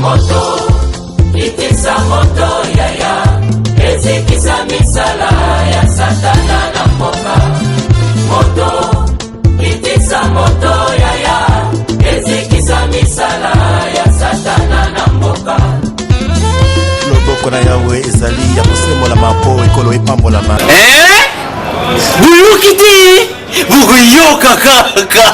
moto, itisa moto yaya, ezikisa misala ya satana na mboka. Moto, itisa moto yaya, ezikisa misala ya satana na mboka. Loboko na yawe ezali ya kosemola mapo ekolo epambola ma. Buyukiti bukuyoka kaka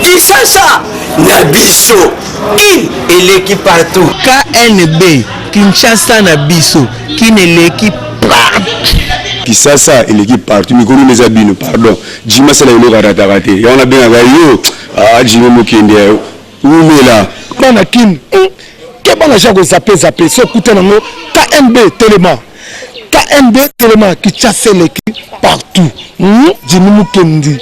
Kisasa na biso kin eleki partout. KNB Kinshasa na biso kin eleki partout. Kisasa eleki partout. Mikolo meza bino pardon. Jima sala ilo karataka te. Ya ona benga yo. Jima mokende. Umela. Bana kin. Ke bana jako zape so kuta nango KNB Téléma. KNB Téléma Kinshasa eleki partout. Jima mokende.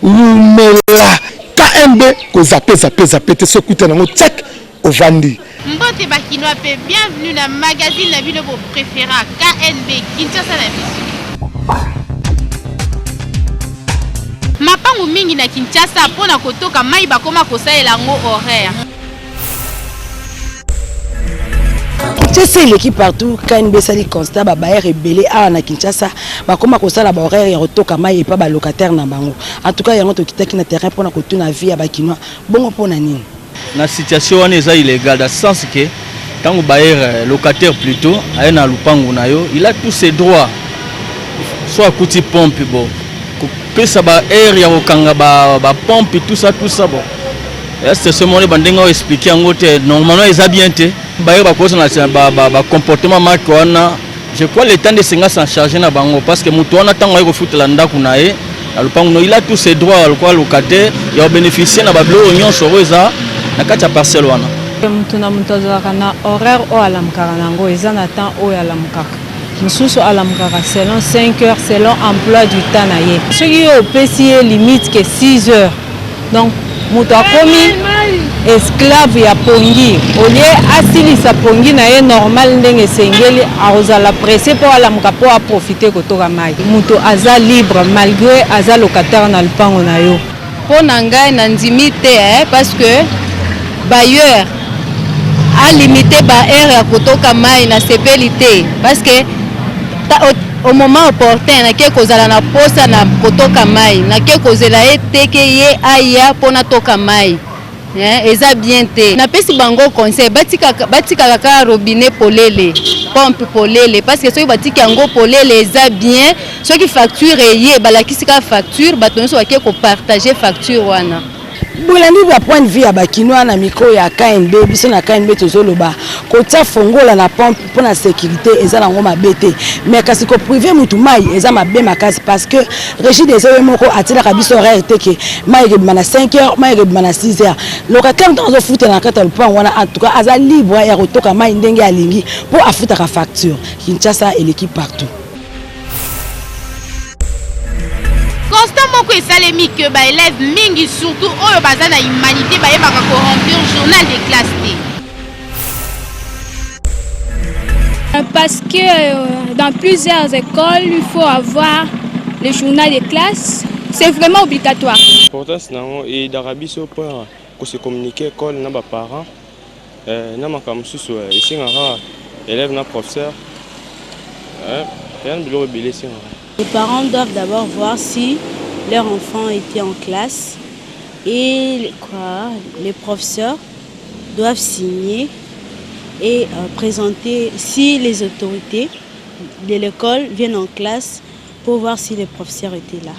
Umela. KNB ko zape te so kuta nango check au vandi. Mbote bakinois pe bienvenue na magazine la ville vos préférés KNB Kinshasa na biso. Mapangu mingi na Kinshasa pona kotoka mai bakoma kosalela ngo horaire. C'est l'équipe partout KNB sali constat ba baer rebelle a na Kinshasa bakoma kosala ba horaire ya kotoka mai et pas ba locataire na bango. En tout cas yango to kitaki na terrain pona kotuna vie ya bakinois bongo pona nini. La situation est illégale dans le sens que quand vous baillez locataire plutôt, il a tous ses droits. Soit à côté pompe, bon, ça va air, il y a pompe tout ça bon. C'est ce moment où on explique en côté normalement ils habitent, baillez comportement marqué. Je crois le temps de s'en charger na bango parce que mutu wana tango ko futa landa kunae il a tous ses droits le locataire, il a bénéficié na bablo union soroza. Nakacha parcelle wana mutuna mutazaka na horaire o alamkaka nango eza na temps o alamkaka mususu alamkaka selon 5 heures selon emploi du temps na ye soki yo opesi ye limite que 6 heures donc mutu akomi esclave ya pongi olie asilisa pongi na ye normal ndenge esengeli akozala pressé po alamuka po aprofite kotoka mai mutu aza libre malgré aza locataire na lupango na yo Po na ngai na ndimi te parce que bailleur a limité ba air ya kotoka mai na sepelité parce que au moment opportun na ke kozala na posa na kotoka mai na ke kozela eteke ye aya pona toka mai eza bien te na pesi bango conseil batika kaka robinet polele pompe polele parce que soki batiki yango polele eza bien soki facture ye balakisi ka facture bato nyonso bake ko partager facture wana. Bolandi ba point de vue ya bakinois na micro ya KNB biso na KNB tozoloba kotia fongola na pompe pour la sécurité eza nango mabete mais kasi ko privé mutu mai eza mabe makasi parce que régie des eaux moko atila ka biso horaire teke mai rebima na 5 heures mai rebima na 6 heures locataire dans zo futa na kata lupango wana en tout cas aza libre ya kotoka mai ndenge alingi pour afuta ka facture Kinshasa et l'équipe partout. Constant moko esalemi que ba élèves mingi surtout oyo baza na humanité ba yebaka ko remplir journal de classe T. Parce que dans plusieurs écoles, il faut avoir le journal de classe. C'est vraiment obligatoire. L'importance et d'Arabie Saoudite pour se communiquer école na ba parents na makamsusu ici ngara élèves na professeurs rien de l'obéir ici. Les parents doivent d'abord voir si leur enfant était en classe et les professeurs doivent signer et présenter si les autorités de l'école viennent en classe pour voir si les professeurs étaient là.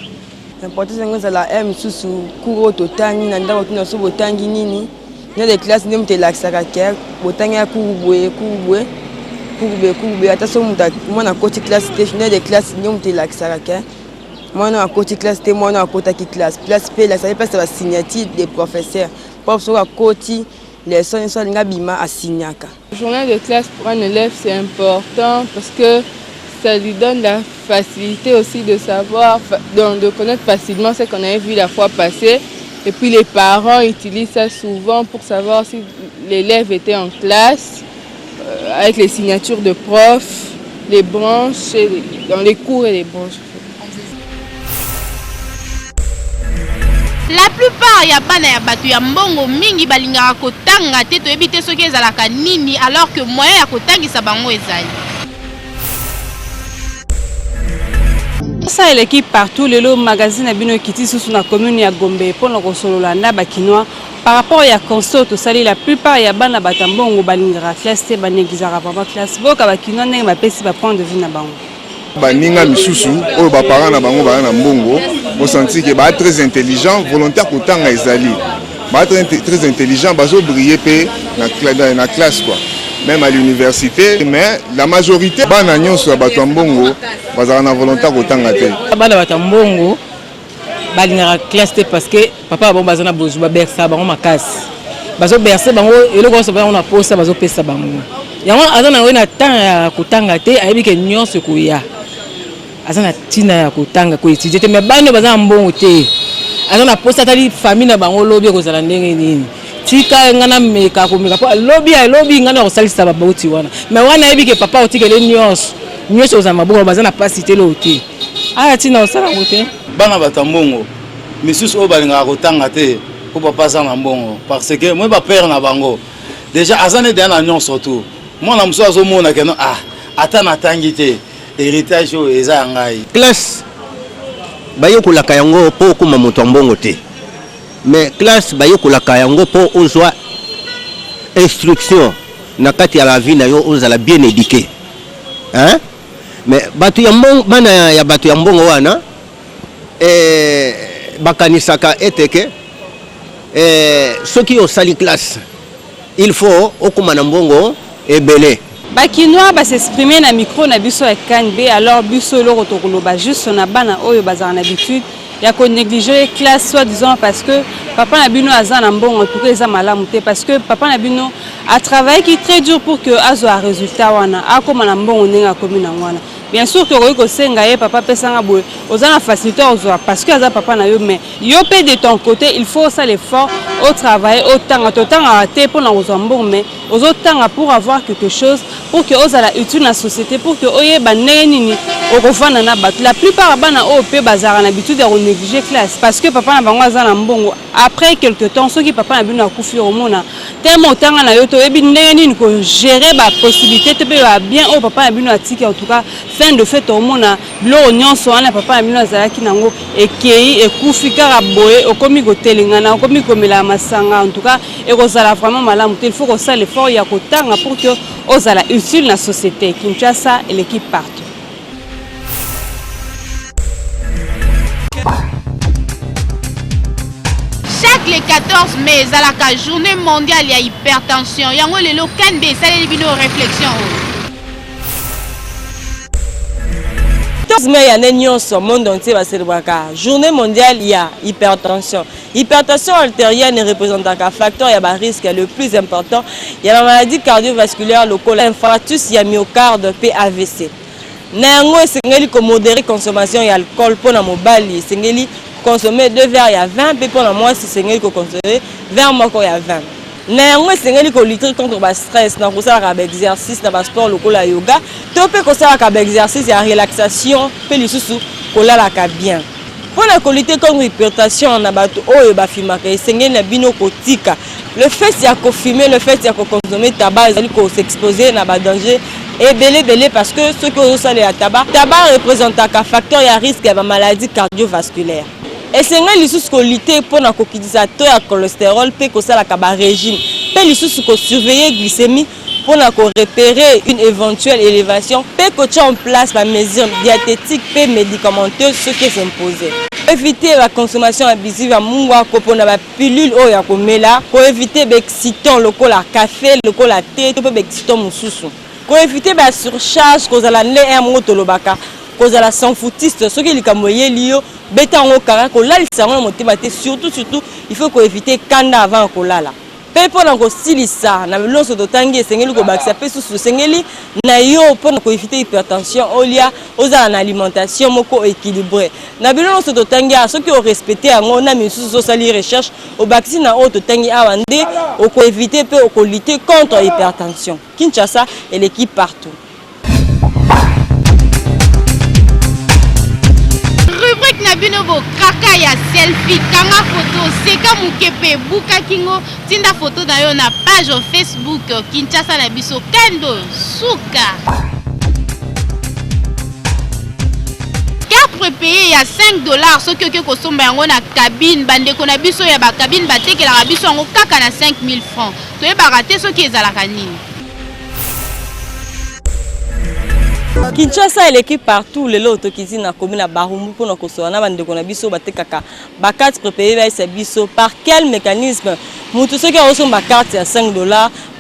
L'important c'est la M sous cours totangi nanda otuna so botangi nini na les classes nem te laxaka ker botangi ya kubwe ata moi na côté classe te na les classes nem te laxaka ker moi na côté classe te moi na côté qui classe place pe la ça passe la signature des professeurs professeur à côté les sons sont ngabima a signaka. Le journal de classe pour un élève c'est important parce que ça lui donne la facilité aussi de savoir, de connaître facilement ce qu'on avait vu la fois passée. Et puis les parents utilisent ça souvent pour savoir si l'élève était en classe, avec les signatures de profs, les branches, dans les cours et les branches. La plupart ya bana ya batu ya mbongo mingi balingaka kotanga te toyebi te soki ezalaka nini alors que moyen ya kotangisa bango ezali. Ça l'équipe partout le magazine a bino kiti sous na commune ya Gombe pour le solola na bakinois par rapport ya constat to sali la plupart ya bana batambongo balingaka classe te banegizaka papa classe boka bakinois ndenge bapesi ba point de vue na bango. Baninga misusu oyo ba parents na bango ba na mbongo on sentit que ba très intelligent volontaire kotanga ezali ba très intelligent bazo briller pe na classe quoi même à l'université mais la majorité bana nyonso ba mbongo bazala na volontaire kotanga te bana batambongo balingaka classe te parce que papa bon bazana bozu ba bersa bango makasi bazo bersa bango eloko so bango na posa bazo pesa bango yango azana we na temps ya kotanga te ayebi ke nyonso koya azana tina ya kotanga ko étudier te mais bana bazana mbongo te azana posa tali famille na bango lobi ko zala ndenge nini tika ngana meka ko meka po lobi ngana ko salisa ba bauti wana mais wana yebi ke papa otikele nyonso za maboko bazana pasi te lote aya tina osala ngote bana batambongo misusu o balinga kotanga te ko papa za na mbongo parce que moi ba père na bango déjà azana de na nyonso surtout moi na muso azomona ke no ata na tangi te héritage o eza ngai classe bayokolaka yango po kuma moto mbongo te mais classe bayokolaka yango po ozwa instruction na kati ya la vie na yo ozala bien éduqué hein mais batu ya mbongo bana ya batu ya mbongo wana bakanisaka eteke soki osali classe il faut okuma na mbongo ebele bakinois s'exprimer na micro na biso ya KNB alors biso lo rotokoloba juste na bana oyo bazana na habitude ya ko négliger classe soit disant parce que papa na bino azana mbongo en tout cas eza malamu te parce que papa na bino a travaillé qui très dur pour que azo a résultat wana akoma na mbongo nenga komi na wana bien sûr que ko senga ye papa pesanga boye ozana facilité ozo parce que aza papa na yo mais yo pe de ton côté il faut ça l'effort au travail autant à te pour na ozo mbongo mais ozo tanga pour avoir quelque chose pour que ozala utile na société pour que oyeba neni okofana na bat la plupart bana o pe bazara na habitude de négliger classe parce que papa na bango azana mbongo après quelque temps ceux qui papa na bino akufi omona tellement tanga na yo to ebi neni ko gérer ba possibilité te pe ba bien o papa na bino atiki en tout cas fin de fait omona bilo nyonso ana papa na bino azalaki nango ekei ekufi kaka boye okomi kotelengana okomi komela masanga en tout cas ekozala vraiment malamu il faut que ça l'effort ya kotanga pour que ozala utile na société Kinshasa et l'équipe partout. Chaque le 14 mai ezalaka journée mondiale ya hypertension yango lelo KNB esaleli bino réflexion 14 mai ya nyonso monde entier va célébrer journée mondiale ya hypertension. Hypertension artérielle ne représente un facteur ya ba risque le plus important ya la maladie cardiovasculaire local infarctus ya myocarde pe AVC. Nango esengeli ko modérer consommation ya alcool pour na mobali esengeli consommer 2 verres ya 20 pe pour na moi esengeli ko consommer verre moko ya 20. Nango esengeli ko lutter contre ba stress na kosala ka exercice na ba sport local ya yoga to pe kosala ka exercice ya relaxation pe lisusu kolala ka bien. Pour la lutter contre l'hypertension na bato oyo ba fimaka esengeli na bino kotika le fait ya ko fumer le fait ya ko consommer tabac ezali ko s'exposer na ba danger et belé parce que ceux qui ont salé à tabac représente un facteur ya risque ya ba maladie cardiovasculaire et sengeli lisusu ko lutter pour na kokitisa to ya cholestérol pe ko sala ka ba régime pe lisusu ko surveiller glycémie pour repérer une éventuelle élévation, peut mettre en place la mesure diététique et médicamenteuse ce qui est imposé. Éviter la consommation abusive à mungwa pour la pilule ou ya komela, pour éviter l'excitant le café, le thé, tout peut l'excitant mususu. Pour éviter la surcharge cause la lait un moto lobaka, cause la sans foutiste, ce qui est kamoye lio, beta en okara ko la lisanga motimate surtout il faut qu'on éviter kanda avant ko la. Pour na kosilisa na lonso totangi esengeli ko bakisa pe susu sengeli na yo pour na ko éviter hypertension olia oza na alimentation moko équilibré na bilonso totangi a ceux qui ont respecté yango na misusu so sali recherche au vaccin na auto tangi awande o ko éviter pe o ko lutter contre hypertension Kinshasa et l'équipe partout. Rubrique na bino bo kaka ya selfie kanga photo seka mukepe buka kingo tinda photo na yo na page Facebook Kinshasa na biso kendo suka. Carte prépayée ya $5 soki oke kosomba yango na cabine bandeko na biso ya ba cabine batekelaka biso yango kaka na 5000 francs. Toyebaka te soki ezalaka nini. Kinshasa l'équipe partout les lots qui na commune à Barumbu pour nos na bande ko na biso batekaka ba carte prépayée ba biso par quel mécanisme mutu ceux qui reçoivent ma carte à $5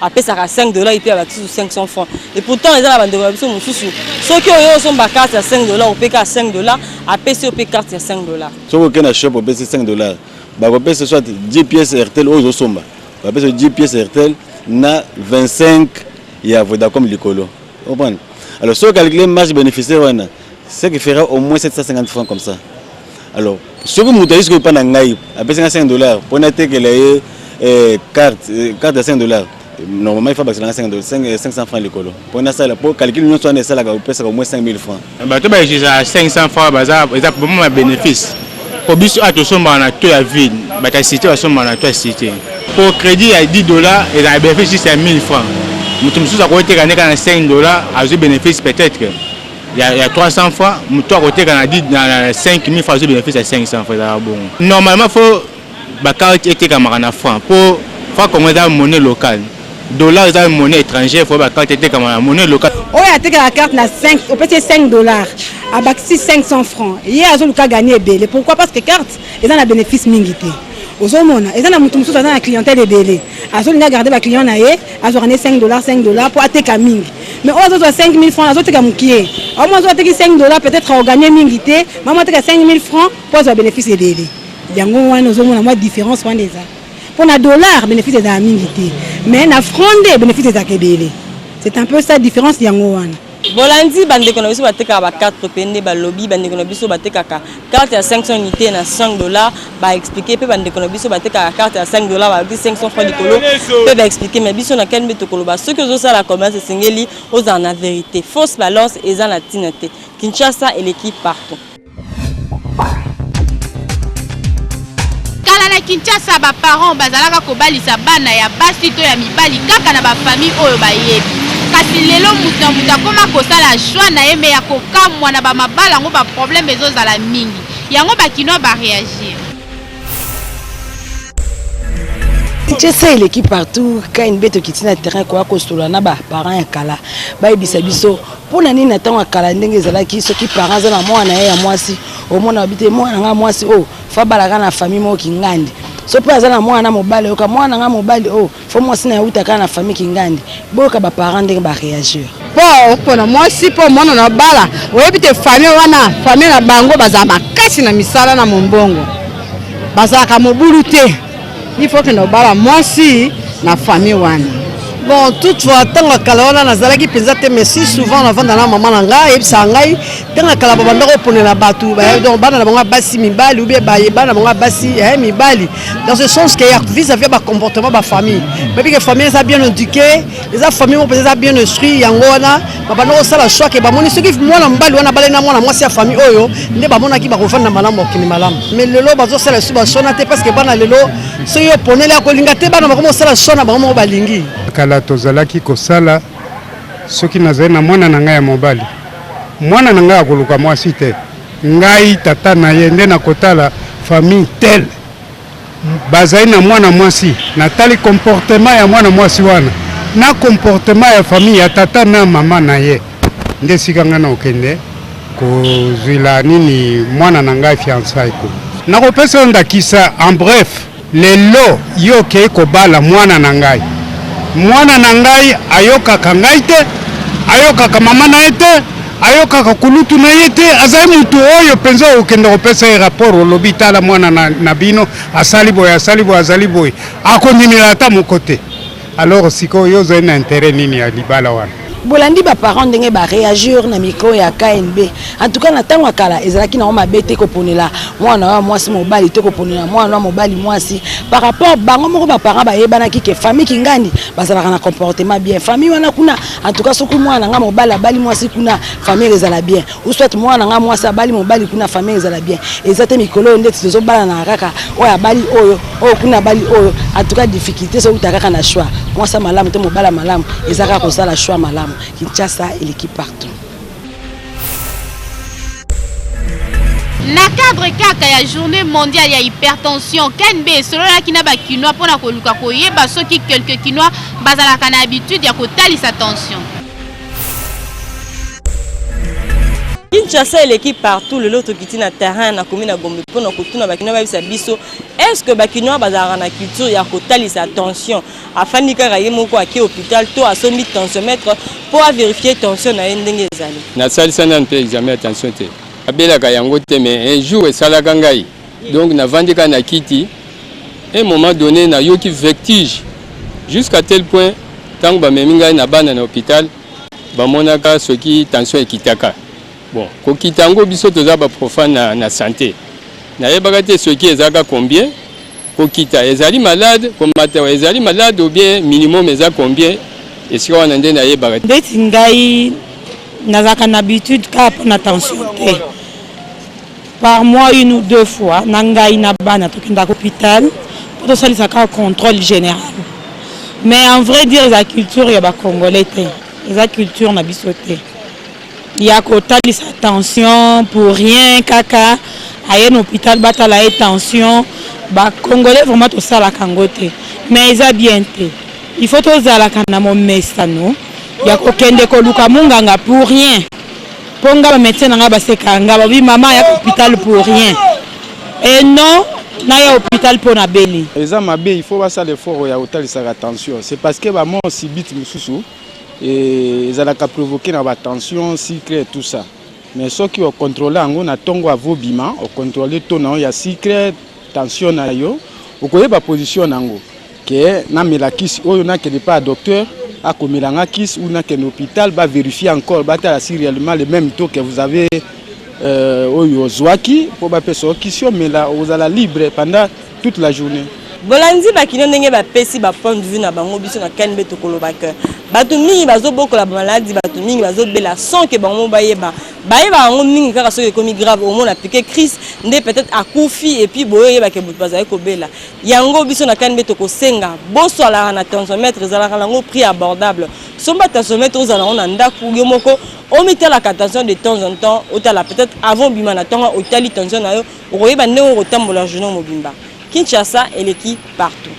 après ça à $5 et puis avec 500 francs et pourtant les la bande ko na biso mususu ceux qui reçoivent ma carte à $5 au PK à $5 après c'est au PK carte à $5 so que na shop au PC $5 ba ko PC soit 10 pièces RTL au somba ba PC 10 pièces RTL na 25 ya Vodacom likolo comprendre. Alors, si on calcule le marge bénéficiaire, c'est qu'il fera au moins 750 francs comme ça. Alors, ce que vous avez dit, pas d'angaï, après $5 pour noter que les cartes de $5, normalement il faut que c'est 500 francs l'école. Pour calculer nous sommes ça là au moins 5000 francs. Bah toi j'ai 500 francs ça pour moi bénéfice. Pour bis à tout sommes en toi à ville, bah ta cité sommes en toi cité. Pour crédit à $10 et la bénéfice c'est 1000 francs. Nous sommes à côté quand on a $5 à ce bénéfice peut-être que il y a 300 francs, nous à côté quand on a dit dans 5000 francs, ce bénéfice à 500 francs. Bon. Normalement il faut la carte était comme en francs pour faire comme la monnaie locale. Dollar est une monnaie étrangère, il faut la carte était comme la monnaie locale. Oh il y a la carte na 5 au petit $5 à baxi 500 francs. Hier ils ont gagné belé. Pourquoi? Parce que carte est dans la bénéfice mingité. Aux hommes, ils ont dans la clientèle de belé. Ils ont gardé les clients naé, ils ont $5 pour attaquer Kaming. Mais aux autres 5000 francs, les autres Kamoukié. Au moins, ils ont $5 peut-être à gagner Mingité, mais moi, 5000 francs pour le bénéfice de belé. Il y a une différence pour les pour un dollar, bénéfice de Mingité. Mais un franc, bénéfice de belé. C'est un peu ça la différence. Bolandi bande ko na biso bateka ba carte prépayée ba lobby bande ko na biso bateka carte à 500 unités na $5 ba expliquer pe bande ko na biso bateka carte à $5 ba 500 francs likolo pe ba expliquer mais biso na quel meto koloba ce que zo la commerce singeli aux en la vérité fausse balance et en la tinete Kinshasa et l'équipe partout. Kala na Kinshasa ba parents bazalaka ko balisa bana ya basi to ya mibali kaka na ba famille oyo ba yebi. Kasi lelo muta koma kosala choix na yeme ya kokamwa na ba mabala ngo ba problème ezozala mingi yango bakino ba réagir. Kinshasa l'équipe partout quand une bête qui tient terrain quoi kostola na ba parents ya kala ba ebisa biso pona nini natanga kala ndenge ezalaki soki parents za na mwana ya mwasi o mwana habite mwana nga mwasi o fa balaka na famille mo kingandi so pe azana mwana mobali oka mwana nga mobali o fo mwasi na utaka na famille kingandi boka ba parents ndenge ba réagir po na mwasi po mwana na bala oyebite famille na bango baza makasi na misala na mombongo bazaka mobulu te il faut que na bala mwasi na famille wana. Bon, toutefois, tant que Kalawana Nazalaki Penzate, mais si souvent avant dans la maman Nanga et Sangai, tant que Kalabanda pour la batou, donc Bana Bassi Mibali ou bien Bayebana Bassi Mibali. Dans ce sens qu'il y a vis-à-vis de comportement de la famille. Mais que la famille est bien éduquée, les familles ont bien instruit, Yangona, Babano Sala choix que Bamoni, ce qui moi Mbali, on a balé moi c'est la famille Oyo, ne Bamona qui va refaire la malam qui malam. Mais le lot, Bazo Sala Suba Sonate parce que Bana le lot, ce qui est poné la Kolingate, Bana Bamo Sala Sona Bamo Balingi. Kala tozalaki kosala soki nazali na mwana na ngai ya mobali mwana na ngai akoluka mwasi te ngai tata na ye nde nakotala famille tel bazali na mwana mwasi natali comportement ya mwana mwasi wana na comportement ya famille ya tata na mama na ye nde sika ngai na okende kozwila nini mwana na ngai fiançailles ko nakopesa ndakisa en bref lelo yo okei kobala mwana na ngai mwana na ngai ayokaka ngai te ayokaka mama na ye te ayokaka kulutu na ye te azali mutu oyo mpenza okende kopesa ye rapport olobi tala mwana na bino asali boye azali boye akondimela ata moko te alors sikoyo ozali na intérêt nini ya libala wana bolandi ba parents ndenge ba réagir na micro ya KNB. En tout cas na tango kala ezalaki na ma bete ko ponela mwana wa mwasi mobali to ko ponela mwana wa mobali mwasi par rapport bango moko ba parents ba yebana ki ke famille kingandi bazalaka na comportement bien famille wana kuna en tout cas soku mwana nga mobali abali mwasi kuna famille ezala bien ou soit mwana nga mwasi abali mobali kuna famille ezala bien ezate mikolo ndeti tozo bala na kaka oya bali oyo kuna bali oyo en tout cas difficulté so utaka na choix mwasa malamu te mobala malamu ezaka ko sala choix malamu. Kinshasa et l'équipe partout. Na cadre kaka ya journée mondiale ya hypertension KNB solo la kina ba kinoa pona ko luka ko yeba soki quelques kinoa bazala kana habitude ya ko talisa tension. Kinshasa et l'équipe partout le lot qui na terrain na commune na Gombe pona ko tuna ba kinoa ba bisa biso est-ce que ba kinoa bazala na culture ya ko talisa tension afani kaka ye moko aki hôpital to asombi tensiomètre pour vérifier tension na ndenge ezali na salisa na pe examen attention te abelaka yango te mais un jour esalaka ngai donc na vandika na kiti un moment donné na yoki vertige jusqu'à tel point tango ba memi ngai na bana na hôpital ba monaka soki tension ekitaka bon ko kitango biso toza ba profane na santé na yebaka te soki ezaka combien ko kita ezali malade ko mata ezali malade ou bien minimum eza combien et si on ende na yebaka ndeti ngai nazaka na habitude ka na tension te par mois une ou deux fois na ngai na bana tokenda ko hôpital pour salisa ka contrôle général mais en vrai dire la culture ya ba congolais te la culture na biso te ya ko talisa tension pour rien kaka ayen hôpital batala tension ba congolais vraiment to sala kangote mais ils a bien té il faut to zala kana mo mesano ya ko kende ko luka munganga pour rien ponga ba médecin nga ba sekanga ba bi maman ya hôpital pour rien et non na ya hôpital pour na beli eza mabe il faut ba ça l'effort ya hôpital sa attention c'est parce que ba mon sibit mususu et ça a provoqué la tension cycle tout ça mais ce qui au contrôler en na tongo avobima au contrôler ton ya cycle tension na yo au koye ba position nango que na melakis oyo na que pas docteur a komelanga kis ou na que l'hôpital va vérifier encore ba ta si réellement le même taux que vous avez oyo zwaki pour ba personne qui sont mais là vous allez libre pendant toute la journée. Bolandi bakino ndenge ba pesi ba point de vue na bango biso na KNB to kolobaka bato mingi bazo bokola maladie bato mingi bazo bela sans que bango bayeba bango mingi kaka so ekomi grave au moins piqué crise ndé peut-être akufi et puis boyo yeba ke bazali ko bela yango biso na KNB to kosenga boso ala na tensiomètre ezala lango prix abordable somba tensiomètre ozala on ndaku yo moko omitela la tension de temps en temps otala peut-être avant bima na tonga otali tension na yo okoyeba ndenge otambola journée mobimba. Kinshasa et l'équipe partout.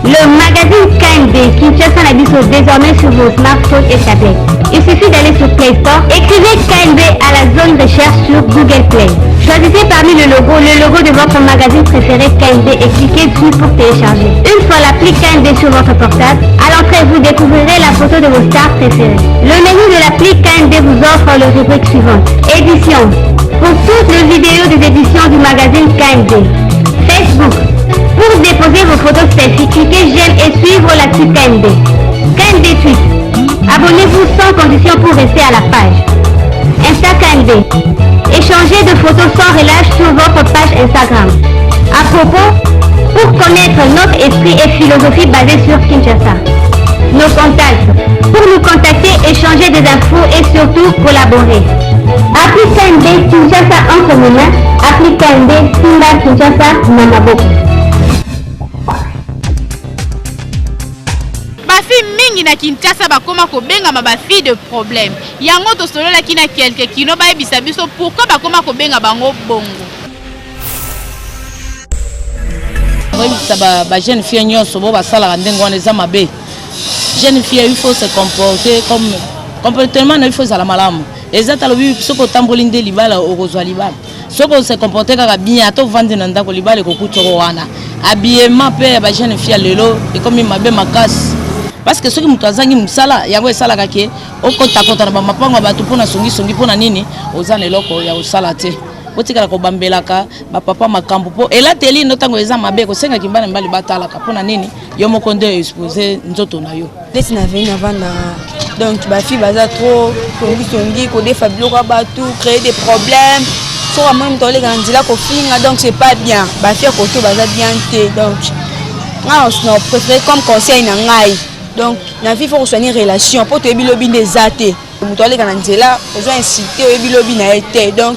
Le magazine KNB Kinshasa Nabiso désormais sur vos smartphones et tablettes. Il suffit d'aller sur Play Store, écrivez KNB à la zone recherche sur Google Play. Choisissez parmi le logo de votre magazine préféré KNB et cliquez dessus pour télécharger. Une fois l'appli KNB sur votre portable, à l'entrée vous découvrirez la photo de vos stars préférées. Le menu de l'appli KNB vous offre le rubrique suivante. Édition. Pour toutes les vidéos des éditions du magazine KNB. Facebook. Pour déposer vos photos spécifiques, cliquez j'aime et suivre l'actu KNB. KNB Tweet. Abonnez-vous sans condition pour rester à la page. Insta KNB. Échangez de photos sans relâche sur votre page Instagram. À propos, pour connaître notre esprit et philosophie basée sur Kinshasa. Nos contacts. Pour nous contacter, échanger des infos et surtout collaborer. Appli KNB Kinshasa entre nos mains. Appli KNB Simba Kinshasa Namaboko. Bafi mingi na Kinshasa bakoma kobenga mabafi de problème. Yango to solo la kina quelque kino ba ebisa biso pourquoi bakoma kobenga bango bongo. Oui, ça ba jeune fille nyonso bo basala ndengo wana eza mabe. Jeune fille il faut se comporter comme comportement il faut ça la malamu. Ezata lobi soko tamboli nde libala okozwa libala. Soko se comporter kaka bien ato vendre na ndako libala ko kutoko wana. Habillement pe ba jeune fille lelo et comme mabe makasi. Parce que ceux qui mutazangi musala yango esala kake okota kota na mapango bato pona songi pona nini ozana eloko ya osala te. botikala ko bambelaka ba papa makambo po elateli ndotango eza mabe ko senga kimbana mbali batalaka pona nini yo moko nde exposer nzoto na yo desi na veni avant donc ba fille baza trop songi ko defa biloko batu créer des problèmes so wa même tole kana ndila ko finga donc c'est pas bien ba fille ko baza bien té donc on préfère comme conseil na ngai donc na vie faut soigner relation pour te bilobi des athées mutole kana ndela ozo inciter o bilobi na été donc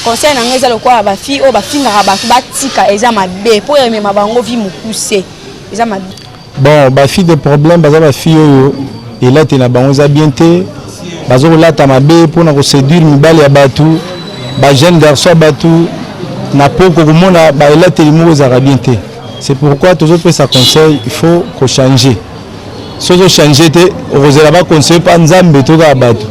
conseil na ngai za lokwa ba fille o ba finga ba batika eza mabe pour aimer mabango vie mukuse eza mabe bon ba fille de problème baza ba fille oyo elate na bango za bien te bazo kolata mabe pona ko séduire mibali ya batu ba jeune garçon batu na poko komona ba elate limoko za bien te. C'est pourquoi toujours fait ça conseil, il faut qu'on change. Si on change, on va pas conseiller pas nzambe to ga batu.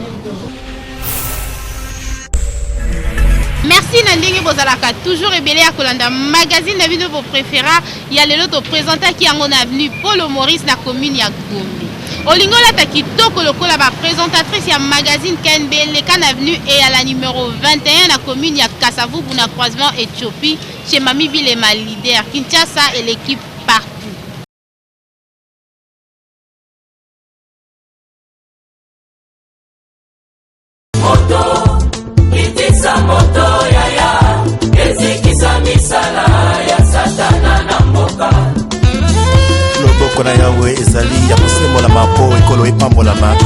Merci Nandingi Bozalaka, toujours ébélé à Kolanda magazine la vie de vos préférés. Il y a le lot présenté qui en avenue Paul Maurice la commune ya Gombe. Olingola Takitoko lokola ba présentatrice ya magazine KNB les Can avenue et à la numéro 21 la commune ya Kasavu pour croisement Éthiopie chez Mami Bilema leader Kinshasa et l'équipe partout. Moto, itisa moto yaya, ezikisa misala ya satana na mboka. Loboko na yawe ezali ya kosembola mapo ekolo epambolama